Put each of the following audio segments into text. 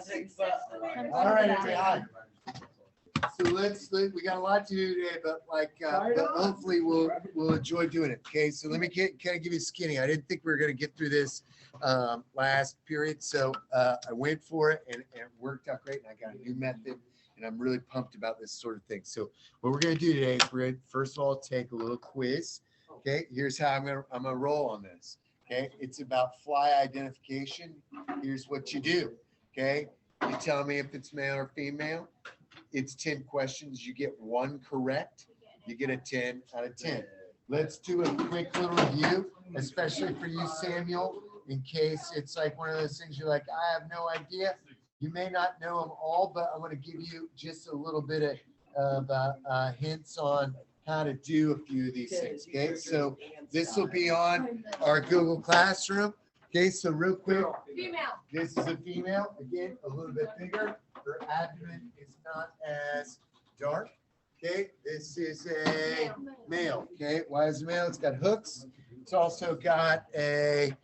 All right, everybody. So we got a lot to do today, but but hopefully we'll enjoy doing it. Okay, so let me kind of give you a skinny. I didn't think we were going to get through this last period, so I went for it and it worked out great. And I got a new method, and I'm really pumped about this sort of thing. So what we're going to do today is we're going to first of all take a little quiz. Okay, here's how I'm gonna roll on this. Okay, it's about fly identification. Here's what you do. Okay, you tell me if it's male or female. It's 10 questions. You get one correct. You get a 10 out of 10. Let's do a quick little review, especially for you, Samuel, in case it's like one of those things you're like, I have no idea. You may not know them all, but I'm going to give you just a little bit of hints on how to do a few of these things. Okay, so this will be on our Google Classroom. Okay, so real quick, Female. this is a female, again, a little bit bigger. Her abdomen is not as dark. Okay, this is a male. Okay, why is it male? It's got hooks. It's also got a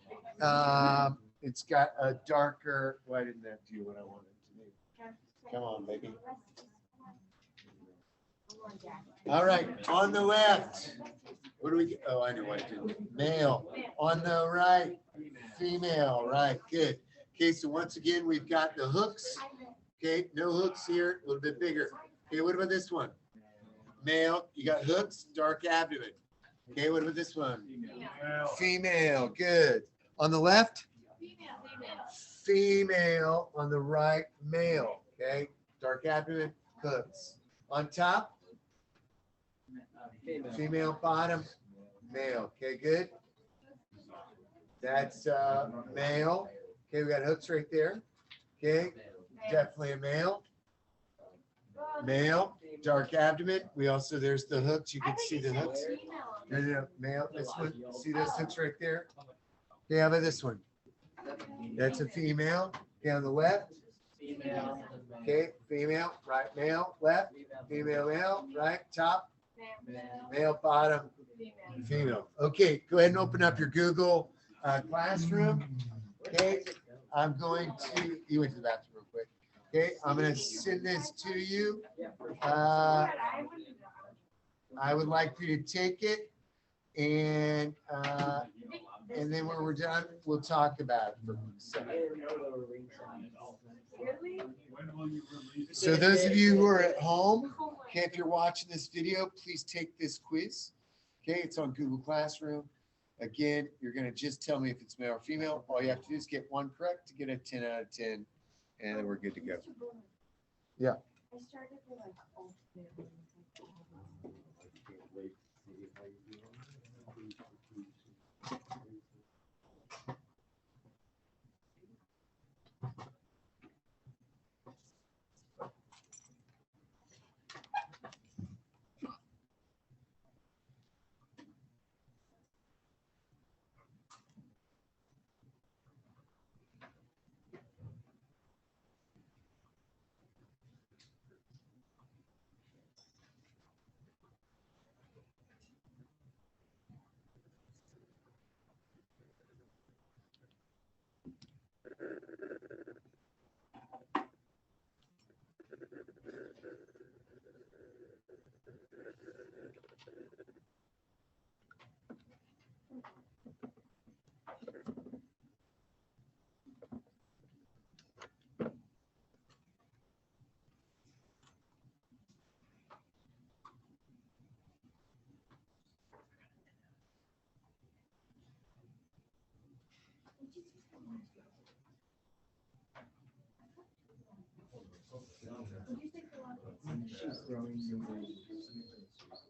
darker. Why didn't that do what I wanted to do? Come on, baby. All right, on the left. What do we get? Oh, I know what I did. Male. On the right, female. Right, good. Okay, so once again, we've got the hooks. Okay, no hooks here, a little bit bigger. Okay, what about this one? Male, you got hooks, dark abdomen. Okay, what about this one? Female, good. On the left? Female. On the right, male. Okay, dark abdomen, hooks. On top? Female, bottom, male. Okay, good. That's male. Okay, we got hooks right there. Okay, definitely a male. Male, dark abdomen. We also, there's the hooks. You can see the hooks. No, male. This one, see those hooks right there? Okay, how about this one? That's a female. Okay, on the left. Okay, female, right, male, left, female, male, right, top, male, bottom, female. Okay, go ahead and open up your Google Classroom. Okay, I'm going to, you went to the bathroom real quick. Okay, I'm going to send this to you. I would like for you to take it, and then when we're done, we'll talk about it for a second. So those of you who are at home, okay, if you're watching this video, please take this quiz. Okay, it's on Google Classroom. Again, you're going to just tell me if it's male or female. All you have to do is get one correct to get a 10 out of 10, and then we're good to go. Yeah.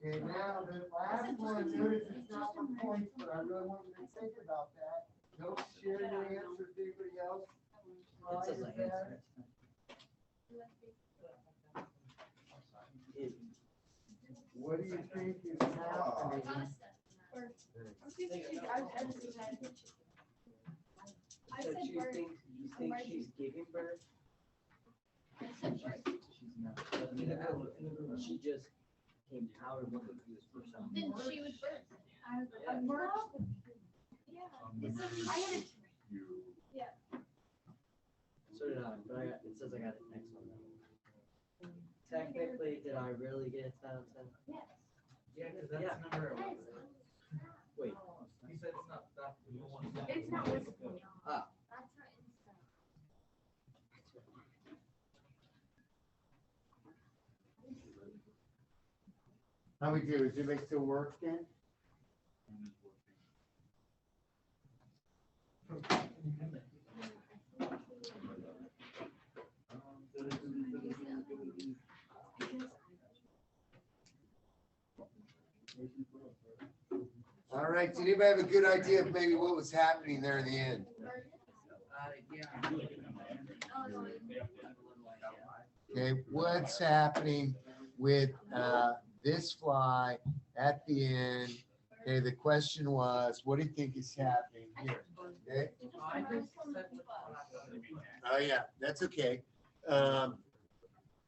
Okay, now the last one, notice it's not for points, but I really want you to think about that. Don't share your answer with anybody else. What do you think is happening? I said birth. You think she's giving birth? I said birth. She's not. She just came out of one of this first time. Then she would birth. A birth. Yeah. I had a. Yeah. So did I, but it says I got it next one. Technically, did I really get it 10 out of 10? Yes. Yeah, because that's Yeah. number. Wait. He said it's not that. It's not visible. Ah. That's not inside. How we do? Does it make still work then? All right, did anybody have a good idea of maybe what was happening there in the end? Okay, what's happening with this fly at the end? Okay, the question was, what do you think is happening here? Okay, oh yeah, that's okay.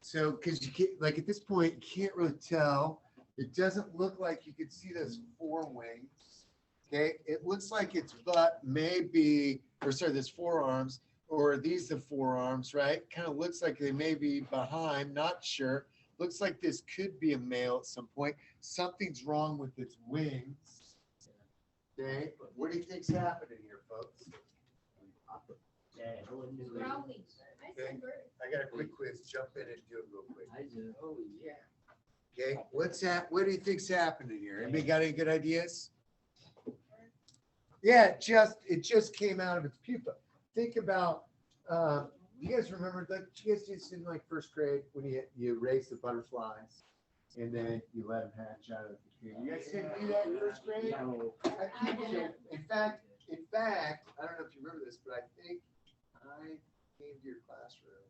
So, because you can't, like at this point, you can't really tell. It doesn't look like you could see those forewings. Okay, it looks like its butt may be, or sorry, there's forearms, or are these the forearms, right? Kind of looks like they may be behind, not sure. Looks like this could be a male at some point. Something's wrong with its wings. Okay, what do you think's happening here, folks? Yeah, I wouldn't do it. Growling. I Okay. said bird. I got a quick quiz. Jump in and do it real quick. I do. Oh, yeah. Okay, what do you think's happening here? Anybody got any good ideas? Yeah, it just came out of its pupa. Think about, you guys remember, like, you guys did this in like first grade when you raise the butterflies and then you let them hatch out of the cocoon. You guys didn't do that in first grade? No. I think so. In fact, I don't know if you remember this, but I think I came to your classroom.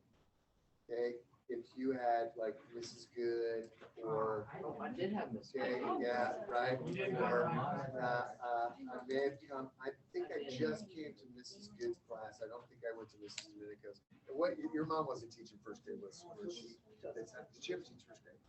Okay, if you had like Mrs. Good or Oh, I did have this. okay, yeah, right. Or, I may have come, I think I just came to Mrs. Good's class. I don't think I went to Mrs. Domenico's. And what, your mom wasn't teaching first grade, was she? Did she ever teach first grade?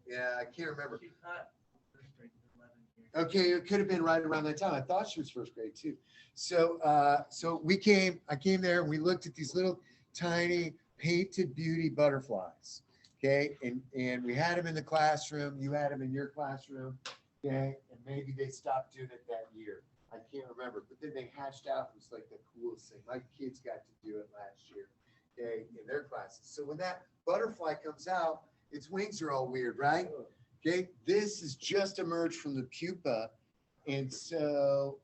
Yeah, I can't remember. She's not first grade, she's 11 years. Okay, it could have been right around that time. I thought she was first grade too. So, I came there and we looked at these little tiny painted beauty butterflies. Okay, and we had them in the classroom. You had them in your classroom. Okay, and maybe they stopped doing it that year. I can't remember, but then they hatched out. It was like the coolest thing. My kids got to do it last year. Okay, in their classes. So when that butterfly comes out, its wings are all weird, right? Okay, this is just emerged from the pupa. And so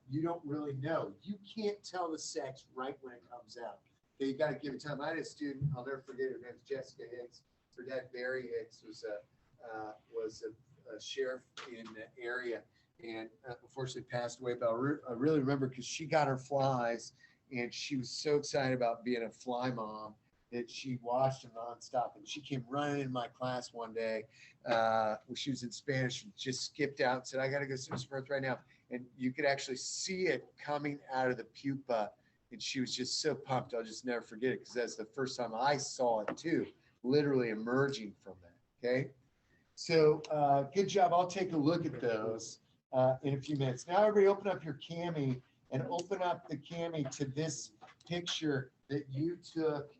you don't really know. You can't tell the sex right when it comes out. Okay, you got to give it time. I had a student, I'll never forget, her name's Jessica Hicks. Her dad, Barry Hicks, was a sheriff in the area and unfortunately passed away. But I really remember because she got her flies and she was so excited about being a fly mom that she watched them nonstop. And she came running in my class one day when she was in Spanish and just skipped out and said, I got to go see Mr. Birth right now. And you could actually see it coming out of the pupa. And she was just so pumped. I'll just never forget it because that's the first time I saw it too, literally emerging from that. Okay. So good job. I'll take a look at those in a few minutes. Now everybody open up your Cami and open up the Cami to this picture that you took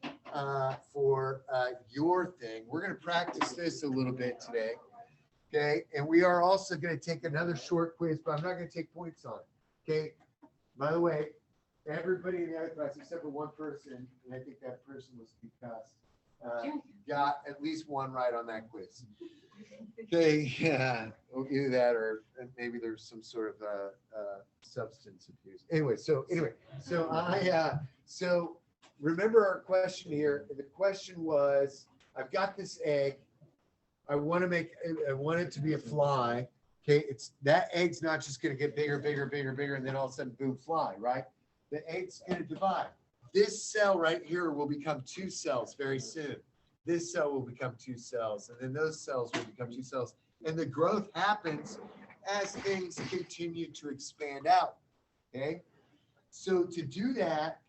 for your thing. We're going to practice this a little bit today. Okay. And we are also going to take another short quiz, but I'm not going to take points on it. Okay. By the way, everybody in the other class except for one person, and I think that person was because got at least one right on that quiz. Okay, yeah, either that or maybe there's some sort of substance abuse. Anyway, so so remember our question here. The question was, I've got this egg. I want it to be a fly. Okay, it's that egg's not just going to get bigger, and then all of a sudden, boom, fly, right? The egg's going to divide. This cell right here will become two cells very soon. This cell will become two cells, and then those cells will become two cells. And the growth happens as things continue to expand out. Okay, so to do that,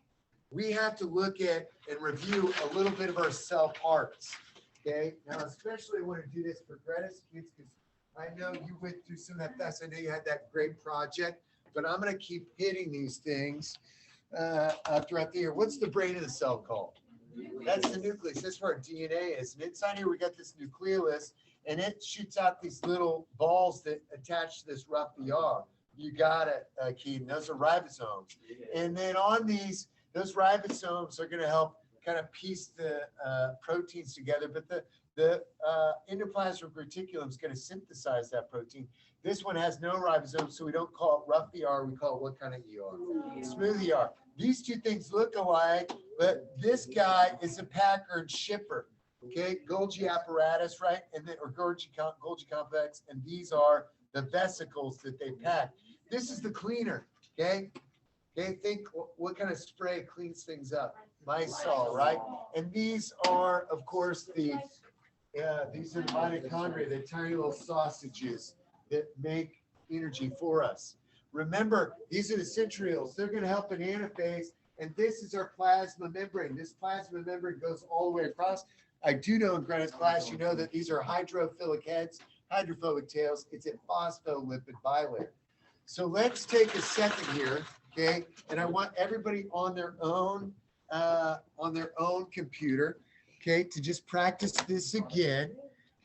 we have to look at and review a little bit of our cell parts. Okay, now especially I want to do this for Greta's kids because I know you went through some of that fast. I know you had that great project, but I'm going to keep hitting these things throughout the year. What's the brain of the cell called? That's the nucleus. That's where our DNA is. And inside here, we got this nucleolus, and it shoots out these little balls that attach to this rough ER. You got it, Keaton. Those are ribosomes. And then on these, those ribosomes are going to help kind of piece the proteins together. But the endoplasmic reticulum is going to synthesize that protein. This one has no ribosomes, so we don't call it rough ER. We call it what kind of ER? Smooth ER. These two things look alike, but this guy is a packer and shipper. Okay, Golgi apparatus, right? And then, or Golgi complex, and these are the vesicles that they pack. This is the cleaner. Okay. Okay, think what kind of spray cleans things up? Lysol, right? And these are, of course, these are the mitochondria, the tiny little sausages that make energy for us. Remember, these are the centrioles. They're going to help in anaphase, and this is our plasma membrane. This plasma membrane goes all the way across. I do know in Greenwich class, you know that these are hydrophilic heads, hydrophobic tails. It's a phospholipid bilayer. So let's take a second here, okay? And I want everybody on their own computer, okay, to just practice this again.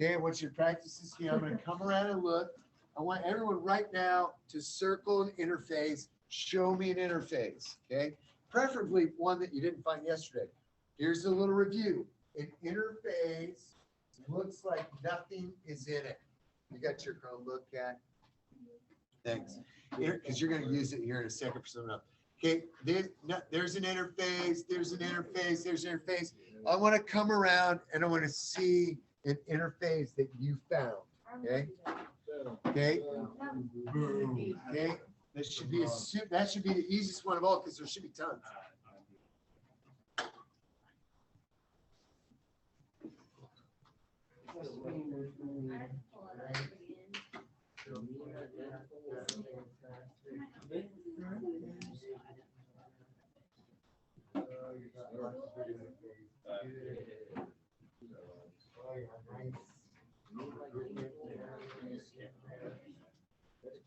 Okay, I want you to practice this again. I'm going to come around and look. I want everyone right now to circle an interface. Show me an interface, okay? Preferably one that you didn't find yesterday. Here's a little review. An interface looks like nothing is in it. You got your Chromebook, Kat? Thanks. Because you're going to use it here in a second for something else. Okay, there's an interface, there's an interface, there's an interface. I want to come around and I want to see an interface that you found, okay? Okay, okay, that should be the easiest one of all because there should be tons.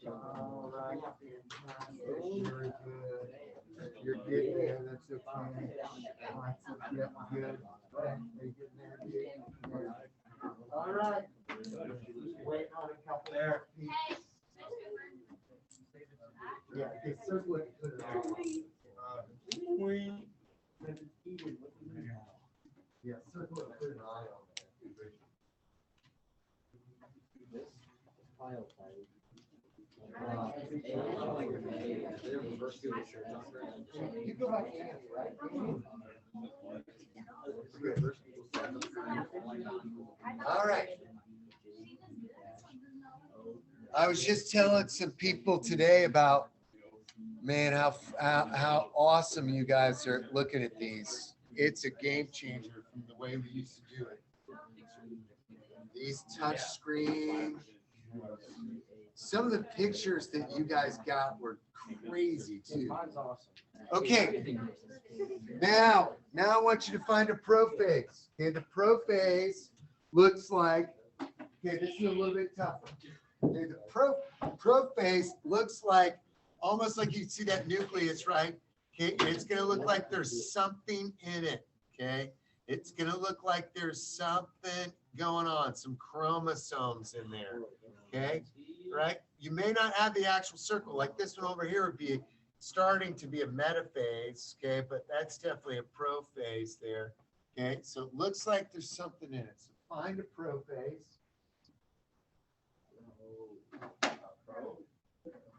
All right. Very good. You're getting there. That's okay. Yeah, good. All right. Wait on a couple there. Yeah, okay, circle it. Put it on. Yeah, circle it. Put an eye on that. File type. You go back to Andy, right? Good. All right. I was just telling some people today about, man, how awesome you guys are looking at these. It's a game changer from the way we used to do it. These touch screen. Some of the pictures that you guys got were crazy too. Okay, now I want you to find a prophase. Okay, the prophase looks like, okay, this is a little bit tougher. Okay, the prophase looks like, almost like you see that nucleus, right? Okay, it's gonna look like there's something in it, okay? It's gonna look like there's something going on, some chromosomes in there, okay? Right? You may not have the actual circle, like this one over here would be starting to be a metaphase, okay? But that's definitely a prophase there, okay? So it looks like there's something in it. So find a prophase.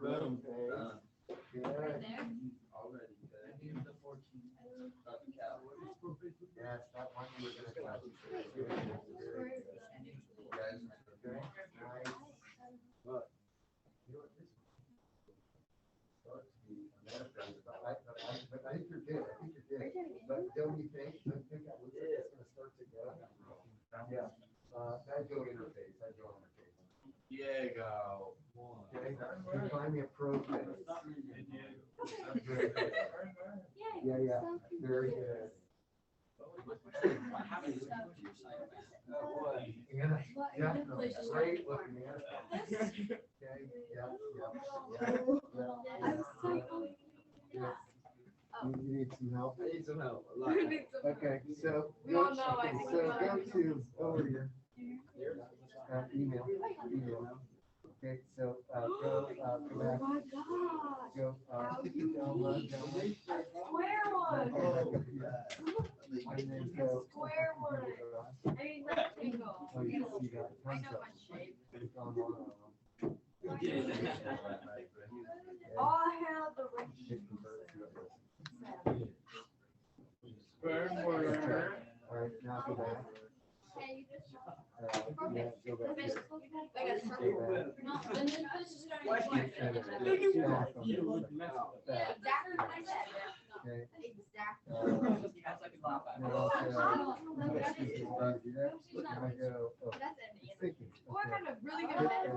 Prophase. Good. Yes, that one you were gonna touch. Very good. Okay, nice. Look. You know what this starts to be a metaphase, but I think you're good. I think you're good. But don't you think? Don't you think that looks like it's gonna start to go? Yeah. That'd go interface. That'd go interface. Diego. Okay. Can you find me a prophase? Very good. Yeah, yeah. Very good. Anna, definitely great looking Anna. Okay, yeah. I was so You need some help? I need some help. A lot. Okay, so. We all know, I think So we all go to, over here, Here? email. Okay, so, go back, my god. go, download. Square one. And then go. Square one. I mean, rectangle. Oh, you see that? I know my shape. Click on one of them. All hail the Hit rich. convert to it. Sperm All right, now go back. Hey, you just. Yeah, go back. Like here. a Go circle. back. No, then this is starting. Hit edit. Back on this one. Back, Exactly what I said. okay. Exactly. Now, let's see if I do that. Now go, oh, That's it's it. thinking. Oh, I got a really good Hit one. edit.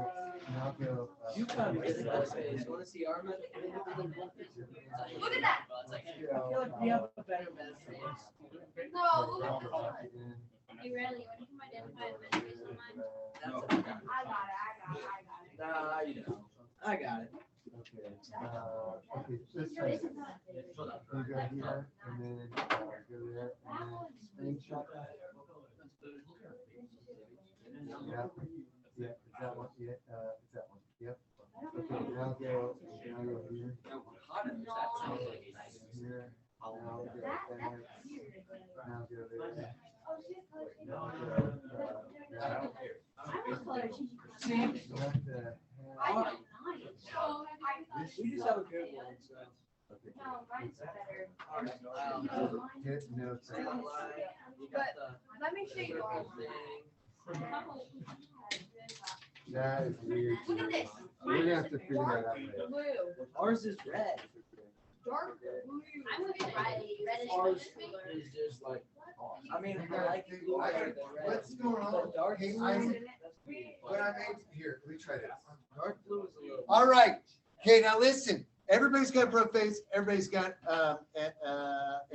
Now go. You found good MetaFace. Wanna see our MetaFace? Look at that. I feel like we have a better MetaFace. No, look at this one. Hey, really, when you come identify a message on mine, That's I got it. Nah, you know. I got it. Okay, okay, this way. You go here, and then, go there, and then screenshot. Yeah, yeah, is that one, yeah, is that one, yep. Okay, now go here, here, now go there, now go there. Now go, what the heck? We just have a good one, so. Okay, No, mine's better. hit notes. You got the Let me show you ours. thing. That is weird. Look at this. We're gonna have to figure that out later. Blue. Ours is red. Dark blue. I'm looking at reddish. Ours is just like, I mean, I like the blue better than red. What's going on? But dark Hey, blue, Isaac, that's beautiful. what I made, here, let me try this. Dark blue is a little. All right, okay, now listen, everybody's got a proface, everybody's got, an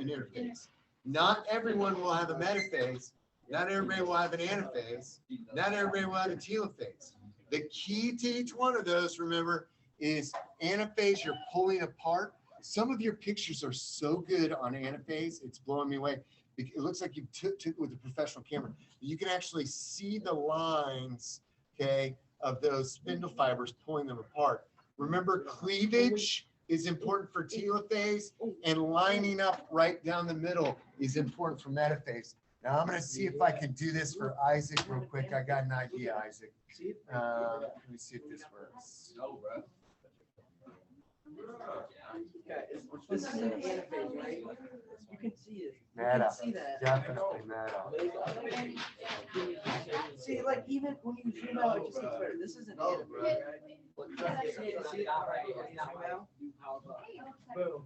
interface. Not everyone will have a metaphase, not everybody will have an anaphase, not everybody will have a telophase. The key to each one of those, remember, is anaphase, you're pulling apart. Some of your pictures are so good on anaphase, it's blowing me away. It looks like you took it with a professional camera. You can actually see the lines, okay, of those spindle fibers pulling them apart. Remember, cleavage is important for telophase, and lining up right down the middle is important for metaphase. Now I'm gonna see if I can do this for Isaac real quick. I got an idea, Isaac. Let me see if this works. No, bro. Okay, this is an anaphase, right? You can see it. You Meta, can see that. definitely meta. See, like even when you zoom out, it just gets better. This is an anaphase, right? See it already. When you zoom out, you pop up. Boom.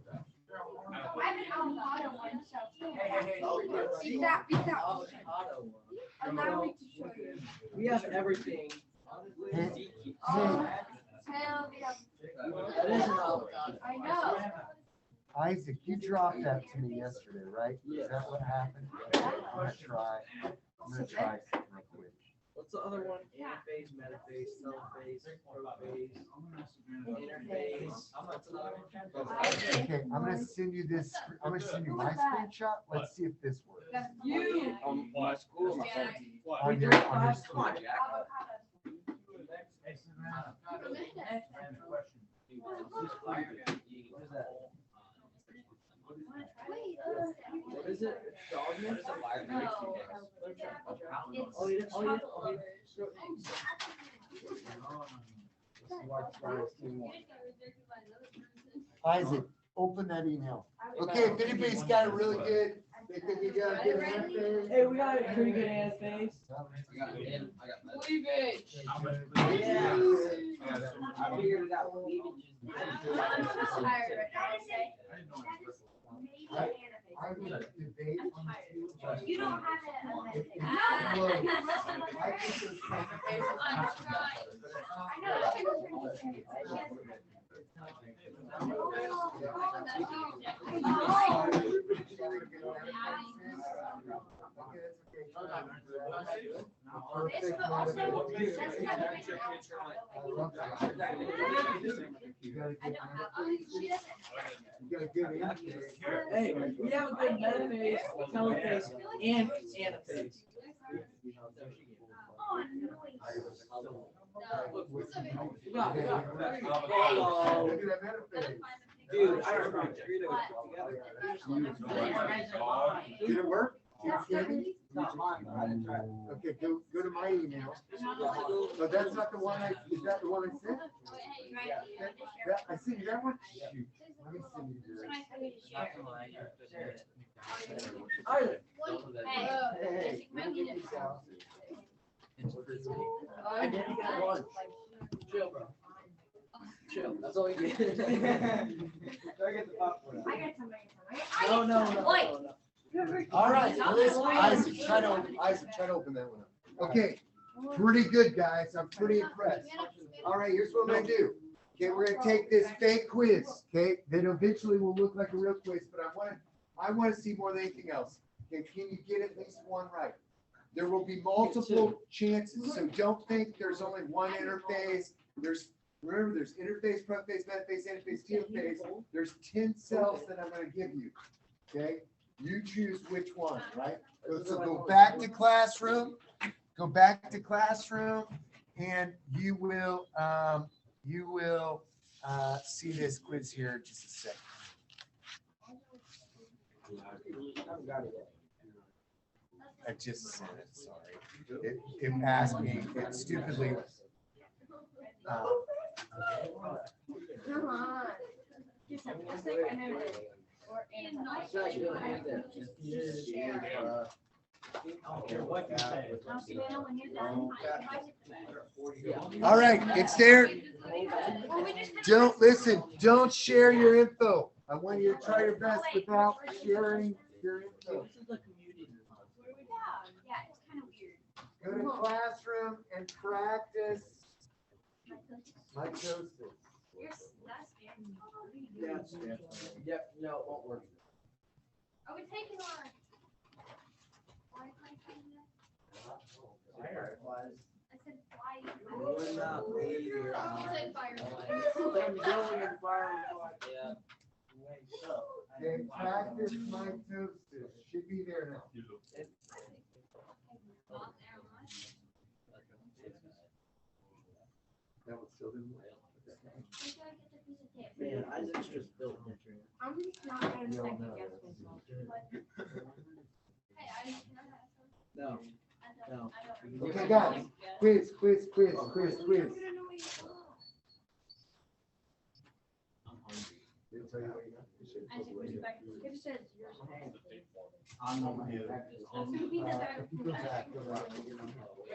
I have an avocado one, so. See Beat that, beat that. avocado one. Allow me to show you. We have everything. Oh, hell yeah. That is an avocado. I know. Isaac, you dropped that to me yesterday, right? Is that what happened? I'm gonna try something real quick. What's the other one? Anaphase, metaphase, telophase, prophase, interphase. What's another one? Okay, I'm gonna send you this, I'm gonna send you my screenshot. Let's see if this works. You. My school. On your Come on, screen. Jack. What is it? Dogman? Oh, you didn't. Isaac, open that email. Okay, if anybody's got a really good, they think you got a good answer. Hey, we got a pretty good anaphase. Cleavage. Yeah. I figured it out. I'm tired right now. I would debate on this. You don't have it. I No. think it's- I know. Hey, we have a good meta phase, tele phase, and a phase. Oh, Hello. Dude, I remember. Did it work? no. Okay, go to my email. So that's not the one is that the one I sent? I see that one? Shoot. Let me send you I didn't get one. Chill, bro. Chill. That's all you get. I get the popcorn. No. All right, Isaac, try to open that one up. Okay, pretty good, guys. I'm pretty impressed. All right, here's what I'm gonna do. Okay, we're gonna take this fake quiz, okay, that eventually will look like a real quiz, but I wanna see more than anything else. Okay, can you get at least one right? There will be multiple chances, so don't think there's only one interface. Remember, there's interface, prophase, metaphase, anaphase, telophase. There's 10 cells that I'm gonna give you, okay? You choose which one, right? So go back to classroom, and you will see this quiz here in just a second. I just sent it, sorry. It asked me, it stupidly. Come on. Just like I know that. Or All right, it's there. Don't listen, don't share your info. I want you to try your best without sharing your info. Yeah, it's kind of weird. Go to classroom and practice mitosis. Yep, no, it won't work. Are we taking our? I said fly. We're not leaving. You said fire. Okay, practice mitosis. Should be there now. That was still in Man, Isaac's just built it. I'm just not gonna second guess myself. Hey, I didn't know that. No. No. Okay, guys, quiz. Didn't tell you what you got. It says yours.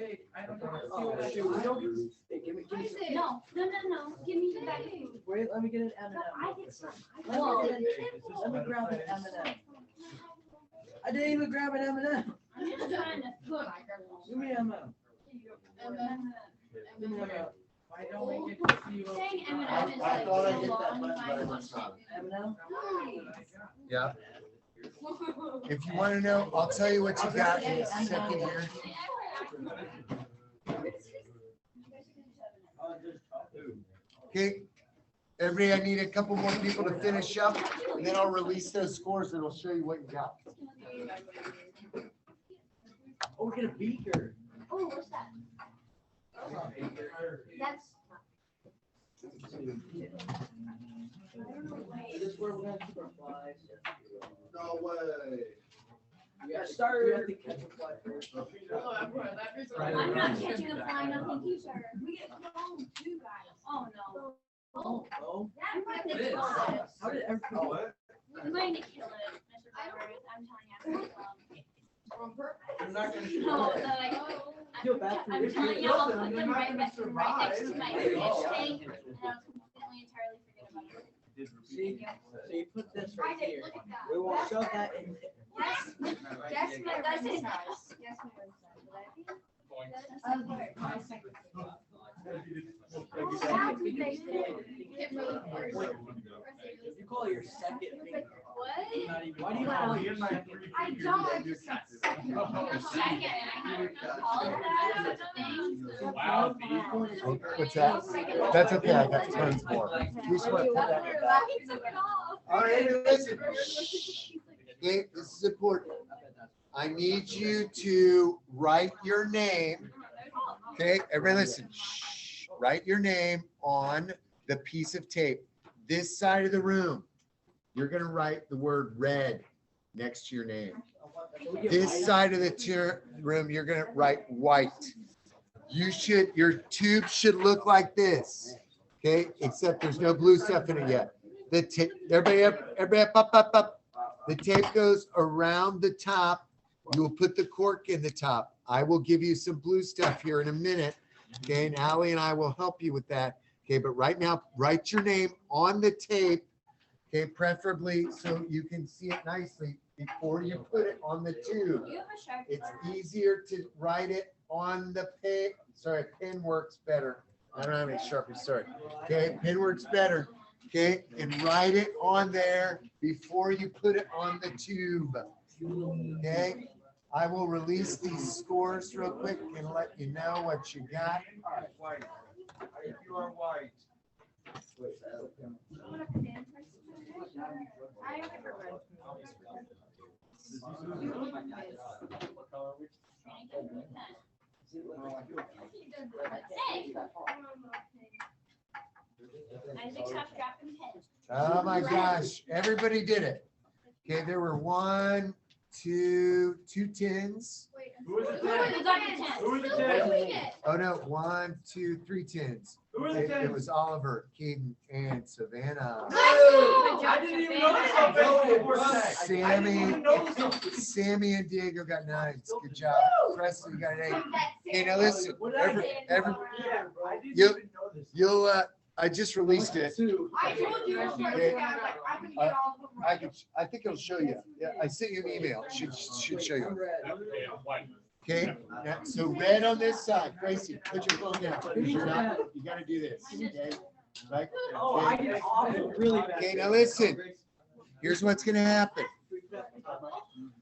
Wait, I don't know. Hey, give me No, give me the bag. Wait, let me get an M&M. I get some. Let me grab an M&M. I didn't even grab an M&M. I'm just trying to put. Give me an M&M. Give me an M&M. Why don't we get to see what? Saying M&M is I like thought I so hit that long, button, you but I might must not. M&M? Yeah. If you want to know, I'll tell you what you got in a second here. Okay, everybody, I need a couple more people to finish up, and then I'll release those scores and I'll show you what you got. Oh, we get a beaker. Oh, what's that? That's. Is this where we're gonna keep our flies? No way. Yeah, we have to catch a fly first. I'm not catching a fly, no, thank you, sir. We get phone too, guys. Oh, no. Oh, oh. I'm going to kill it. How did everything? What? I'm going to kill it, Mr. Byron. I'm telling you. I'm not gonna shoot. No, like, I feel bad for I'm you. telling you, I'll put them right next to my fish tank, and I'll completely entirely forget about it. See, so you put this right Isaac, here. look at that. We won't shove that in. Yes, yes, my that's it. Yes, my You call it your second finger. What? Not even, why do you call it your second? I don't, I just said second. A second, and I haven't called that. Wow. What's that? That's okay, I got tons more. We just want to put that. He took it off. All right, listen. Okay, this is important. I need you to write your name. Okay, everybody listen. Shh. Write your name on the piece of tape. This side of the room, you're gonna write the word red next to your name. This side of the room, you're gonna write white. Your tube should look like this, okay? Except there's no blue stuff in it yet. Everybody up. The tape goes around the top. You will put the cork in the top. I will give you some blue stuff here in a minute, okay? And Allie and I will help you with that, okay? But right now, write your name on the tape, okay? Preferably so you can see it nicely before you put it on the tube. You have a Sharpie It's marker? easier to write it on the pen. Sorry, pen works better. I don't have any Sharpie, sorry. Okay, pen works better. Okay, and write it on there before you put it on the tube. Okay, I will release these scores real quick and let you know what you got. White. If you are white. I haven't read. Isaac, stop dropping pens. Oh my gosh, everybody did it. Okay, there were two tens. Who was the Who ten? was on the tent? Who was the Still ten? doing it. Oh no, 1, 2, 3 tens. Who was the It ten? was Oliver, Keaton, and Savannah. I didn't even notice on Facebook for a sec. I didn't even notice on- Sammy and Diego got 9s. Good job. Presley got an 8. Okay, now listen, What did I every, get? every, Yeah, I didn't You- even notice. you'll, I just released it. I told you. I think it'll show you. Yeah, I sent you an email. It should show you. Okay, now, so red on this side. Gracie, put your phone down. You're not- You gotta do this, okay? Right? Oh, I did awful, really bad. Okay, now listen. Here's what's gonna happen.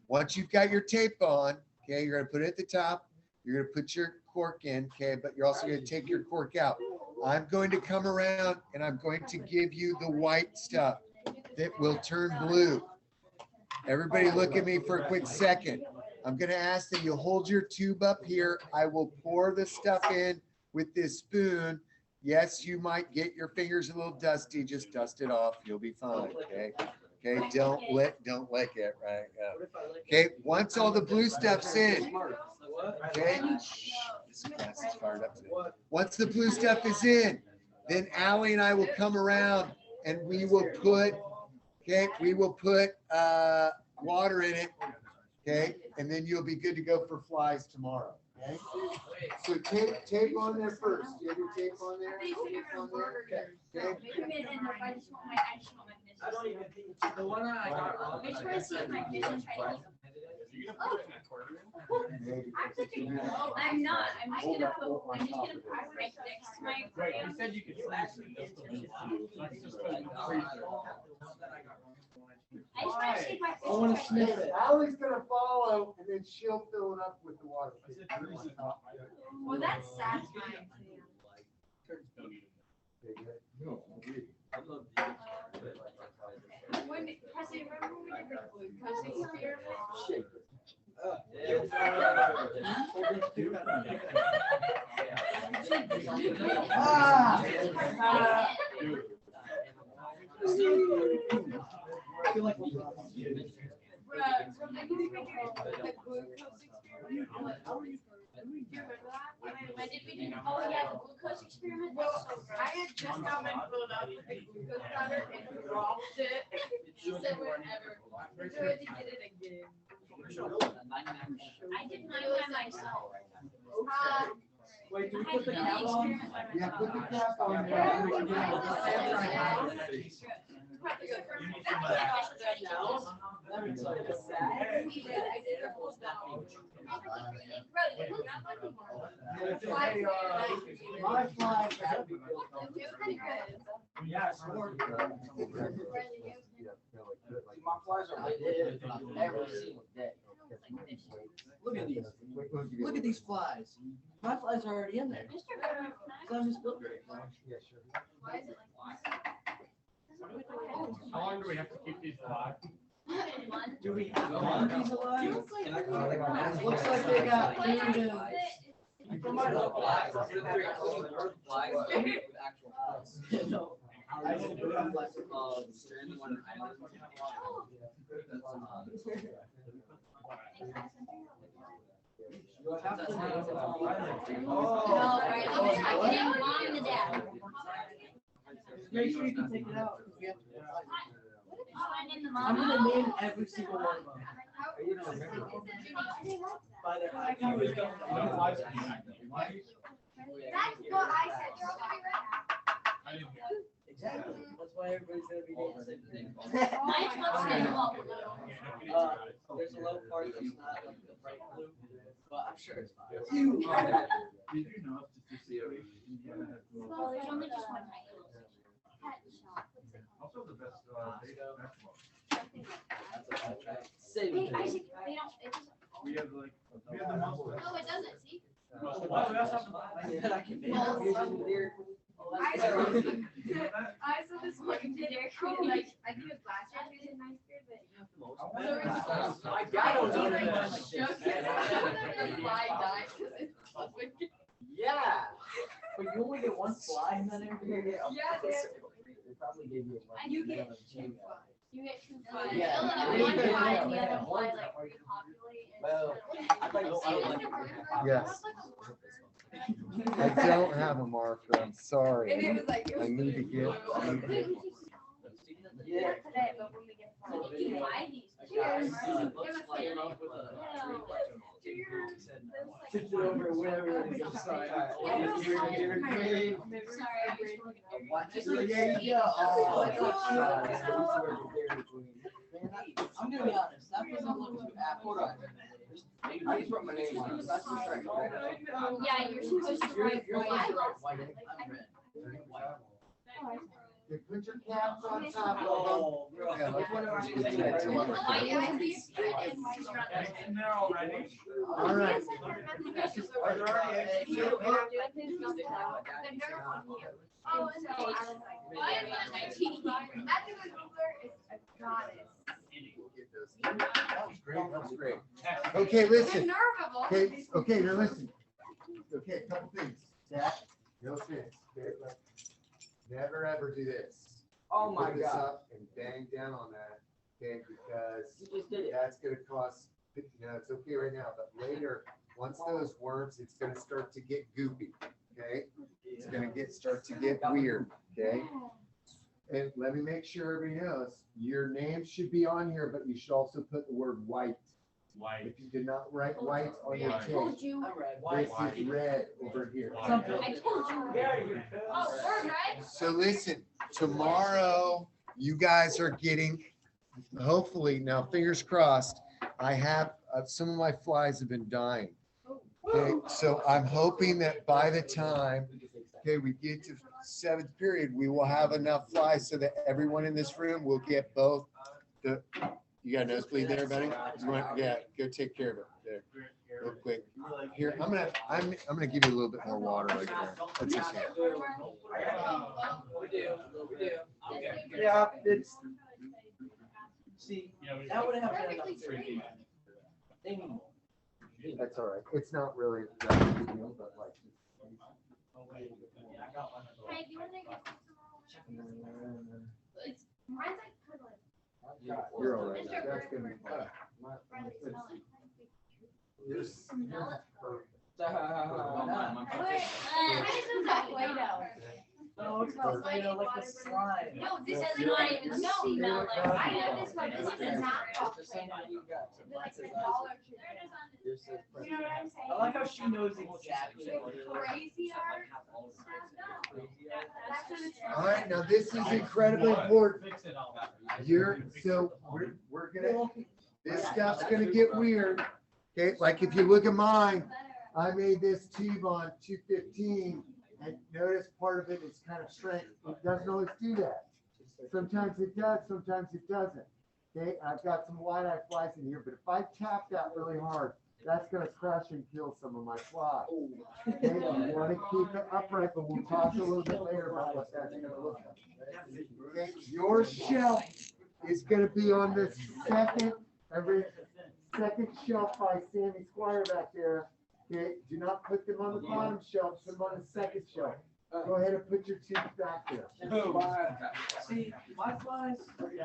Once you've got your tape on, okay, you're gonna put it at the top. You're gonna put your cork in, okay, but you're also gonna take your cork out. I'm going to come around and I'm going to give you the white stuff that will turn blue. Everybody look at me for a quick second. I'm gonna ask that you hold your tube up here. I will pour the stuff in with this spoon. Yes, you might get your fingers a little dusty. Just dust it off. You'll be fine, okay? Okay, don't lick it, right? Yeah. Okay, once all the blue stuff's in, okay? This class is fired up today. Once the blue stuff is in, then Allie and I will come around and we will put water in it, okay? And then you'll be good to go for flies tomorrow, okay? So tape on there first. You have your tape on there? Tape on there? Okay. I don't even think, the one I got wrong. I just want to see if my vision's right. I'm not. I'm just gonna put right next to my. Right, you said you could slash it. Let's just put it in the freezer. I just want to see if my I wanna vision's sniff right. it. Allie's gonna follow and then she'll fill it up with the water. Well, that's satisfying. When, Cassie, remember when we did the glucose experiment? Ah. I feel like we- Remember when we did the glucose experiment? Do you remember that? When did we do? Oh, yeah, the glucose experiment. Well, I had just gotten filled up with the glucose powder and dropped it. He said whatever. We're going to get it again. I did mine by myself. Wait, do we I put the did cap the on? experiment by Yeah, myself. put the cap on Yeah. there. You need some of that. That makes like a sad. I did a full down. My flies gotta be built on. Yeah, it's more. My flies are way dead, but I've never seen them dead. Look at these. Look at these flies. My flies are already in there. Mr. Governor, So I'm just looking. why is it like How long do we have to keep these alive? this? Do we have monkeys alive? Looks Looks like they got food and. No. I just put on like, you'll have to. No, right, I can't mom and dad. Make sure you can take it out. 'Cause we have to- I'm I'm gonna name every single one of them. By their That's what I said, they're all gonna be red. Exactly. That's why everybody's gonna be doing the same thing. Mine's not staying up. There's a little part that's not like the bright blue, but I'm sure it's fine. Did you know Well, there's only just one tiny little pet shop. What's it called? Also the best, basketball. Save Hey, it. Isaac, they don't, it doesn't. We have like, we have the most. No, it doesn't, see? I said I can make it. Here's in there. I saw this one Dairy Queen, like, I think it was last year, in ninth grade, but. My guy don't know He, like, that. shook it. The fly died 'cause it's so wicked. Yeah. But you only get one fly in that area. Yeah, dude. They probably gave you one. And you get two. You get two flies. Yeah. And one fly and the other fly like repopulate. and- Well, I'd like to see like. Yes. I don't have a marker, I'm And it sorry. was like. it I was need to get. I need to get- Yeah. Not today, but when we get. We can buy these. Cheers. Cheers. Tipped it over wherever it is. Sorry. Sorry. There you go. Oh, I thought I'm gonna be honest, that doesn't look too bad. Hold on. I just wrote my name on it. That's just right. Yeah, you're supposed to write You're white. supposed to write white. I'm red. You put your caps on top of Oh, bro. Yeah. Which one of ours is White it? ISD and white strap. In there already? them. All right. Are there already? Oh, and so I was like, why am I 19? After the Googler is a goddess. That was great, that was great. Okay, listen. Nervable. Okay, now listen. Okay, a couple things. That, no offense. Okay, but never ever do this. Oh my Put this God. up and bang down on that, okay, because You just did it. that's gonna cost, it's okay right now, but later, once those worms, it's gonna start to get goopy, okay? It's gonna start to get weird, okay? And let me make sure everybody knows, your name should be on here, but you should also put the word white. White. If you did not write white on your I tape, told you. I'm red. this is red over here. Something. I told you. Oh, we're red. So listen, tomorrow, you guys are getting, hopefully, now fingers crossed, I have, some of my flies have been dying. Okay, so I'm hoping that by the time, okay, we get to seventh period, we will have enough flies so that everyone in this room will get both the, you got a nosebleed there, buddy? You want, yeah, go take care of it there, real quick. Here, I'm gonna give you a little bit more water right there. That's just it. We do, we do. Yeah, it's, See, Yeah, we- that would have been Perfectly enough for me. They need more. That's all right. It's not really that big a deal, but like. Hey, do you want to get some more? It's, mine's like cuddling. You're all right. That's gonna be fine. Riley, smell it. You're- Smell it. No, Wait, this is a Play-Doh. it's not Play-Doh, like the slime. No, this does not even smell like, I know this one, this is not called Play-Doh. They're like the Dollar Tree. You know what I'm saying? I like how she knows exactly what it is. Crazy art. That's what it's. All right, now this is incredibly important. Fix it all. We're gonna, this stuff's gonna get weird. Okay, like if you look at mine, I made this tube on 215 And notice part of it is kind of straight. It doesn't always do that. Sometimes it does, sometimes it doesn't. Okay, I've got some white-eye flies in here, but if I tap that really hard, that's gonna crush and kill some of my flies. Okay, you wanna keep it upright, but we'll talk a little bit later about what that's gonna look like. Okay, your shelf is gonna be on the second shelf by Sammy Squire back there. Okay, do not put them on the bottom shelf, put them on the second shelf. Go ahead and put your tubes back there. See, my flies,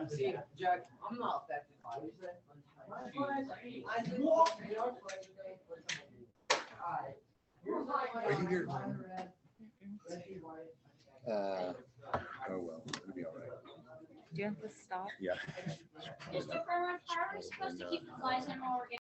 see, Jack, I'm not affected by it. My flies, I think they are flies. Are you here? Oh, well, it'll be all right. Do you have to stop? Yeah. Mr. Furman, how are we supposed to keep the flies in while we're getting